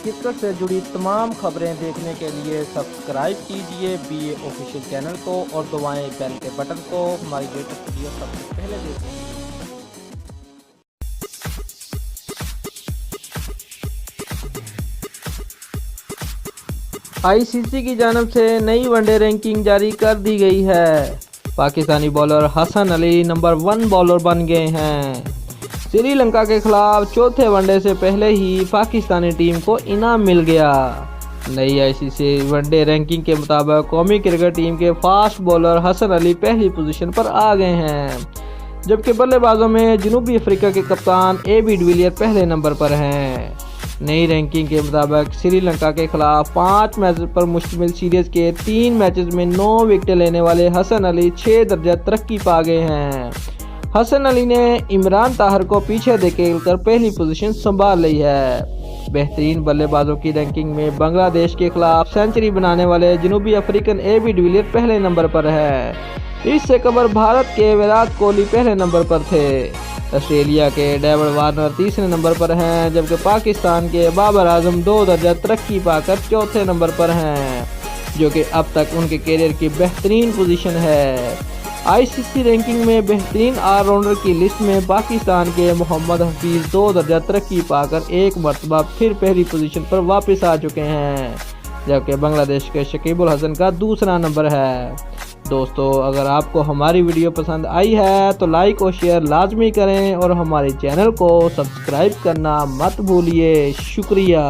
Cricket سے جڑی تمام خبریں دیکھنے کے لیے سبسکرائب کیجئے BA آفیشیل چینل کو اور دبائیں بیل کے بٹن کو۔ ہماری لیٹسٹ ویڈیو سب سے پہلے دیکھیں۔ ICC کی جانب سے نئی ون ڈے رینکنگ جاری کر دی گئی ہے۔ Pakistani bowler Hasan Ali number 1 bowler بن گئے ہیں۔ سری لنکا کے خلاف چوتھے ون ڈے سے پہلے ہی پاکستانی ٹیم کو انعام مل گیا۔ نئی ICC ون ڈے رینکنگ کے مطابق قومی کرکٹ ٹیم کے فاسٹ بالر حسن علی پہلی پوزیشن پر آ گئے ہیں، جبکہ بلے بازوں میں جنوبی افریقہ کے کپتان AB ڈویلیئر پہلے نمبر پر ہیں۔ نئی رینکنگ کے مطابق سری لنکا کے خلاف 5 میچز پر مشتمل سیریز کے 3 میچز میں 9 وکٹیں لینے والے حسن علی 6 درجہ ترقی پا گئے ہیں۔ حسن علی نے عمران طاہر کو پیچھے دھکیل کر پہلی پوزیشن سنبھال لی ہے۔ بہترین بلے بازوں کی رینکنگ میں بنگلہ دیش کے خلاف سنچری بنانے والے جنوبی افریقن AB ڈویلیئر پہلے نمبر پر ہے۔ اس سے قبل بھارت کے وراٹ کوہلی پہلے نمبر پر تھے۔ آسٹریلیا کے ڈیوڈ وارنر تیسرے نمبر پر ہیں، جبکہ پاکستان کے بابر اعظم 2 درجہ ترقی پا کر چوتھے نمبر پر ہیں، جو کہ اب تک ان کے کیریئر کی بہترین پوزیشن ہے۔ ICC رینکنگ میں بہترین آل راؤنڈر کی لسٹ میں پاکستان کے محمد حفیظ 2 درجہ ترقی پا کر ایک مرتبہ پھر پہلی پوزیشن پر واپس آ چکے ہیں، جبکہ بنگلہ دیش کے شکیب الحسن کا دوسرا نمبر ہے۔ دوستو، اگر آپ کو ہماری ویڈیو پسند آئی ہے تو لائک اور شیئر لازمی کریں اور ہمارے چینل کو سبسکرائب کرنا مت بھولیے۔ شکریہ۔